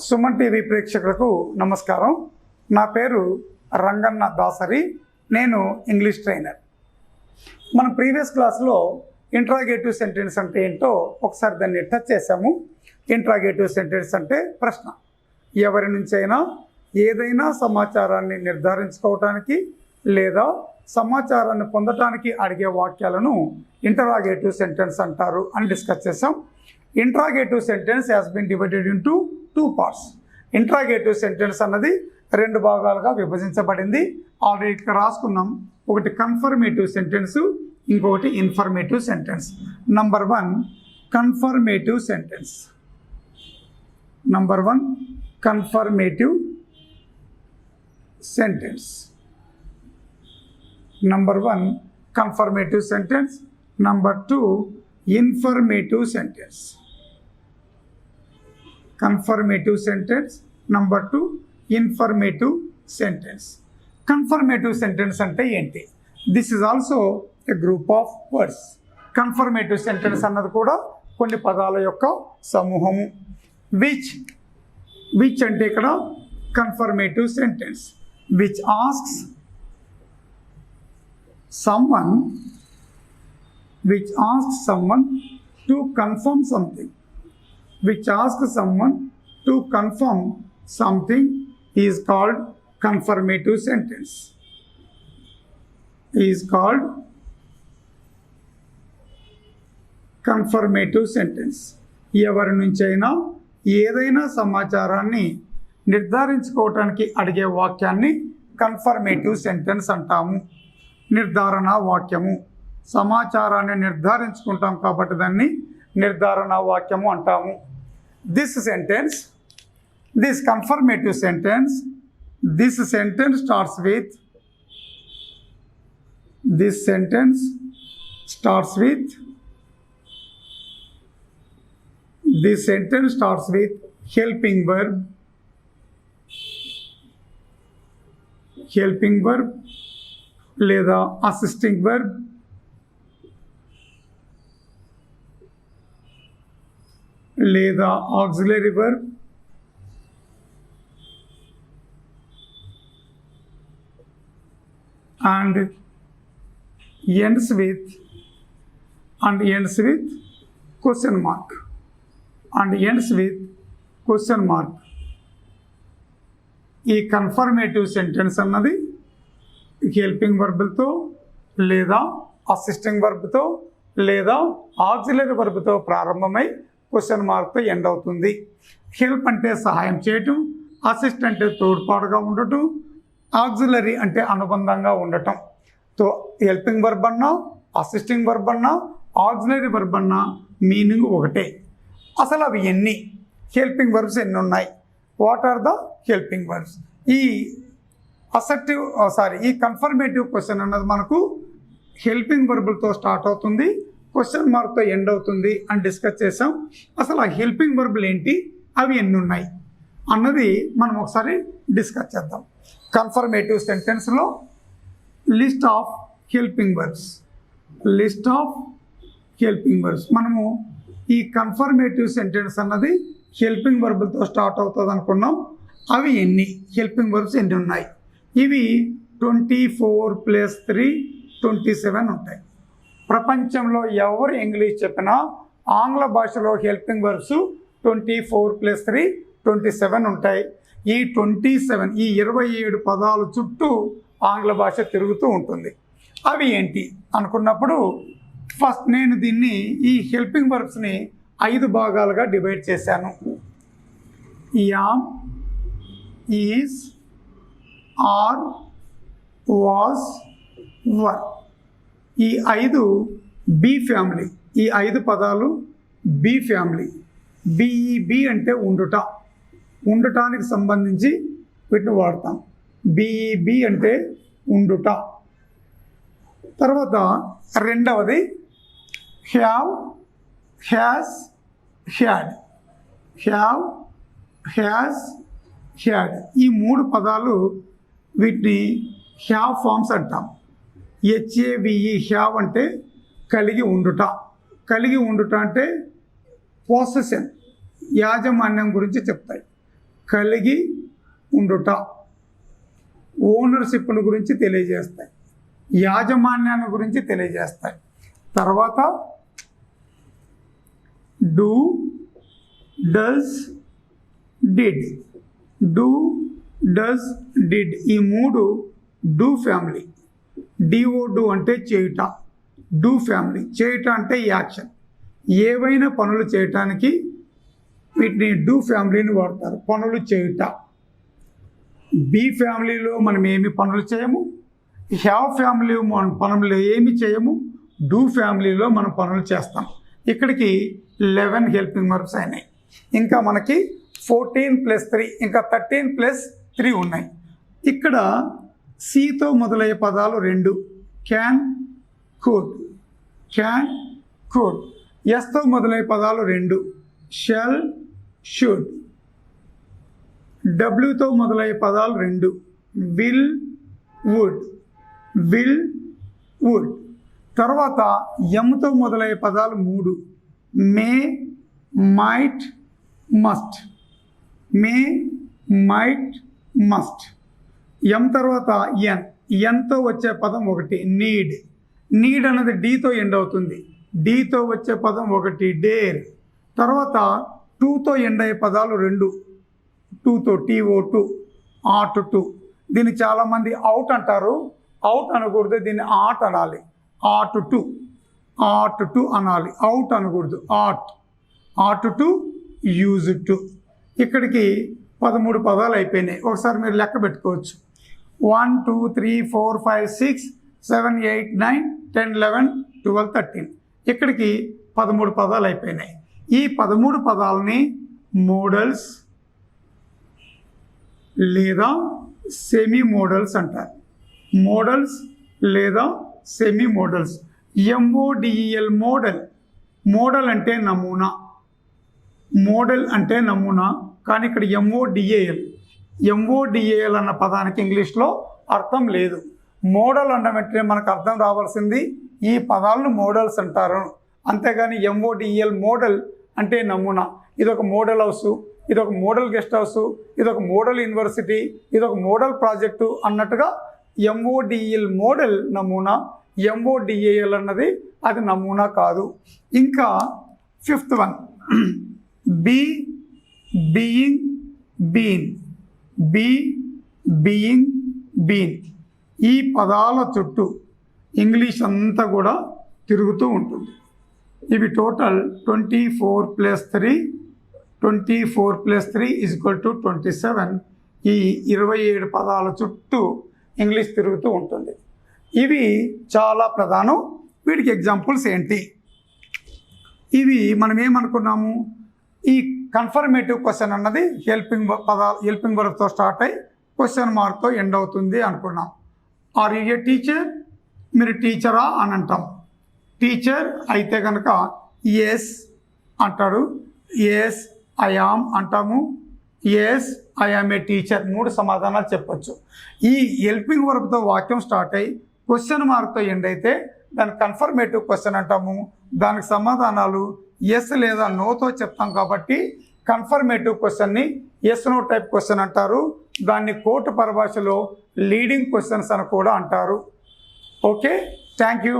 Suman TV ప్రేక్షకులకు నమస్కారం. నా పేరు రంగన్న దాసరి. నేను ఇంగ్లీష్ ట్రైనర్. మన ప్రీవియస్ క్లాస్లో ఇంట్రాగేటివ్ సెంటెన్స్ అంటే ఏంటో ఒకసారి దాన్ని టచ్ చేసాము. ఇంట్రాగేటివ్ సెంటెన్స్ అంటే ప్రశ్న. ఎవరి నుంచైనా ఏదైనా సమాచారాన్ని నిర్ధారించుకోవటానికి లేదా సమాచారాన్ని పొందటానికి అడిగే వాక్యాలను ఇంటరాగేటివ్ సెంటెన్స్ అంటారు అని డిస్కస్ చేసాం. Interrogative sentence has been divided into 2 parts. Interrogative sentence అన్నది 2 భాగాలుగా విభజించబడింది. ఆల్రెడీ ఇక్కడ రాసుకున్నాం. ఒకటి కన్ఫర్మేటివ్ సెంటెన్స్, ఇంకొకటి informative sentence. Number 1 confirmative sentence. Number 1 confirmative sentence. Number 1 confirmative sentence. Number 2 informative sentence. Confirmative sentence. Number 2 informative sentence. Confirmative sentence ante enti? This is also a group of words. Confirmative sentence annadu kuda konni padala yokka samuhamu. Which ante ikkada confirmative sentence which asks someone to confirm something. Which asks someone to confirm something is called confirmative sentence. Is called confirmative sentence. ఎవరి నుంచైనా ఏదైనా సమాచారాన్ని నిర్ధారించుకోవటానికి అడిగే వాక్యాన్ని confirmative sentence అంటాము. నిర్ధారణ వాక్యము. సమాచారాన్ని నిర్ధారించుకుంటాం కాబట్టి దాన్ని నిర్ధారణ వాక్యము అంటాము. This confirmative sentence, this sentence starts with helping verb లేదా assisting verb లేదా auxiliary verb and ends with question mark. ఈ కన్ఫర్మేటివ్ సెంటెన్స్ అన్నది హెల్పింగ్ వర్బ్తో లేదా అసిస్టింగ్ వర్బ్తో లేదా ఆక్సిలరీ వర్బ్తో ప్రారంభమై క్వశ్చన్ మార్క్తో ఎండ్ అవుతుంది. హెల్ప్ అంటే సహాయం చేయటం, అసిస్ట్ అంటే తోడ్పాటుగా ఉండటం, ఆక్సిలరీ అంటే అనుబంధంగా ఉండటం. సో హెల్పింగ్ వర్బ్ అన్నా, అసిస్టింగ్ వర్బ్ అన్నా, ఆక్సిలరీ వర్బ్ అన్నా మీనింగ్ ఒకటే. అసలు అవి ఎన్ని హెల్పింగ్ వర్బ్స్ ఎన్ని ఉన్నాయి? What are the helping verbs? ఈ కన్ఫర్మేటివ్ క్వశ్చన్ అన్నది మనకు హెల్పింగ్ వర్బులతో స్టార్ట్ అవుతుంది, క్వశ్చన్ మార్క్తో ఎండ్ అవుతుంది అని డిస్కస్ చేసాం. అసలు ఆ హెల్పింగ్ వర్బులు ఏంటి, అవి ఎన్ని ఉన్నాయి అన్నది మనం ఒకసారి డిస్కస్ చేద్దాం. కన్ఫర్మేటివ్ సెంటెన్స్లో లిస్ట్ ఆఫ్ హెల్పింగ్ వర్బ్స్. మనము ఈ కన్ఫర్మేటివ్ సెంటెన్స్ అన్నది హెల్పింగ్ వర్బులతో స్టార్ట్ అవుతుంది అనుకున్నాం. అవి ఎన్ని హెల్పింగ్ వర్బ్స్ ఎన్ని ఉన్నాయి? ఇవి 24 + 3 27 ఉంటాయి. ప్రపంచంలో ఎవరు ఇంగ్లీష్ చెప్పినా ఆంగ్ల భాషలో హెల్పింగ్ వర్బ్స్ 24 + 3 27 ఉంటాయి. ఈ 27 పదాలు చుట్టూ ఆంగ్ల భాష తిరుగుతూ ఉంటుంది. అవి ఏంటి అనుకున్నప్పుడు ఫస్ట్ నేను దీన్ని ఈ హెల్పింగ్ వర్బ్స్ని 5 భాగాలుగా డివైడ్ చేశాను. యామ్, ఈజ్, ఆర్, వాస్, వర్. ఈ 5 బి ఫ్యామిలీ. ఈ 5 పదాలు బి ఫ్యామిలీ. బి అంటే ఉండటానికి సంబంధించి వీటిని వాడతాం. బి అంటే ఉండుట. తర్వాత రెండవది హ్యావ్, హ్యాస్, హ్యాడ్. ఈ 3 పదాలు వీటిని హ్యావ్ ఫార్మ్స్ అంటాం. HAVE హ్యావ్ అంటే కలిగి ఉండుట. కలిగి ఉండుట అంటే పొసెషన్, యాజమాన్యం గురించి చెప్తాయి. కలిగి ఉండుట, ఓనర్షిప్ను గురించి తెలియజేస్తాయి, యాజమాన్యాన్ని గురించి తెలియజేస్తాయి. తర్వాత do, does, did. Do, does, did he మూడు డూ ఫ్యామిలీ. డిఓ అంటే చేయుట, డూ ఫ్యామిలీ. చేయుట అంటే యాక్షన్. ఏవైనా పనులు చేయటానికి వీటిని డూ ఫ్యామిలీని వాడతారు, పనులు చేయుట. బి ఫ్యామిలీలో మనం ఏమి పనులు చేయము, హ్యావ్ ఫ్యామిలీలో మనం పనులు ఏమి చేయము, డూ ఫ్యామిలీలో మనం పనులు చేస్తాం. ఇక్కడికి 11 హెల్పింగ్ వర్బ్స్ అయినాయి. ఇంకా మనకి 14+3 ఇంకా 13+3 ఉన్నాయి. ఇక్కడ సితో మొదలయ్యే పదాలు 2, క్యాన్, కుడ్. Can, could. ఎస్తో మొదలయ్యే పదాలు 2, షల్, షుడ్. డబ్ల్యూతో మొదలయ్యే పదాలు 2, విల్, వుడ్. Will, would. తర్వాత ఎంతో మొదలయ్యే పదాలు 3, మే, మైట్, మస్ట్. మే, మైట్, మస్ట్. ఎం తర్వాత ఎన్. ఎన్తో వచ్చే పదం 1, నీడ్. నీడ్ అనేది డీతో ఎండ్ అవుతుంది. డీతో వచ్చే పదం 1, డేర్. తర్వాత 2తో ఎండ్ అయ్యే పదాలు 2, 2తో TO2, ఆట్ టు. దీన్ని చాలామంది అవుట్ అంటారు, అవుట్ అనకూడదు, దీన్ని ఆట్ అనాలి. ఆట్ టు, ఆట్ టు అనాలి, అవుట్ అనకూడదు. ఆట్, ఆట్ టు, యూజ్ టు. ఇక్కడికి 13 పదాలు అయిపోయినాయి. ఒకసారి మీరు లెక్క పెట్టుకోవచ్చు. 1 2 3 4 5 6 7 8 9 10 11 12 13. ఇక్కడికి 13 పదాలు అయిపోయినాయి. ఈ 13 పదాలని మోడల్స్ లేదా సెమీ మోడల్స్ అంటారు. మోడల్స్ లేదా semi models. MODEL model. Model అంటే నమూనా, మోడల్ అంటే నమూనా. కానీ ఇక్కడ MODEL అన్న పదానికి ఇంగ్లీష్లో అర్థం లేదు. మోడల్ అన్న వెంటనే మనకు అర్థం రావాల్సింది ఈ పదాలను మోడల్స్ అంటారు. అంతేగాని MODEL మోడల్ అంటే నమూనా. ఇదొక మోడల్ హౌస్, ఇదొక మోడల్ గెస్ట్ హౌస్, ఇదొక మోడల్ యూనివర్సిటీ, ఇదొక మోడల్ ప్రాజెక్టు అన్నట్టుగా MODEL మోడల్ నమూనా, MODEL అన్నది అది నమూనా కాదు. ఇంకా 5th one be, being, been. Be, being, been. ఈ పదాల చుట్టూ ఇంగ్లీష్ అంతా కూడా తిరుగుతూ ఉంటుంది. ఇవి టోటల్ 24+3 = 27. ఈ 27 పదాల చుట్టూ ఇంగ్లీష్ తిరుగుతూ ఉంటుంది. ఇవి చాలా ప్రధానం. వీటికి ఎగ్జాంపుల్స్ ఏంటి? ఇవి మనం ఏమనుకున్నాము, ఈ కన్ఫర్మేటివ్ క్వశ్చన్ అన్నది హెల్పింగ్ వర్బ్తో స్టార్ట్ అయ్యి క్వశ్చన్ మార్క్తో ఎండ్ అవుతుంది అనుకున్నాం. Are you a teacher? మీరు టీచరా అని అంటాం. టీచర్ అయితే కనుక ఎస్ అంటాడు, ఎస్ ఐ యామ్ అంటాము, yes I am a teacher. 3 సమాధానాలు చెప్పచ్చు. ఈ హెల్పింగ్ వర్బ్తో వాక్యం స్టార్ట్ అయ్యి క్వశ్చన్ మార్క్తో ఎండ్ అయితే దాన్ని కన్ఫర్మేటివ్ క్వశ్చన్ అంటాము. దానికి సమాధానాలు ఎస్ లేదా నోతో చెప్తాం కాబట్టి కన్ఫర్మేటివ్ క్వశ్చన్ని ఎస్ నో టైప్ క్వశ్చన్ అంటారు. దాన్ని కోర్టు పరిభాషలో లీడింగ్ క్వశ్చన్స్ అని కూడా అంటారు. Okay, thank you.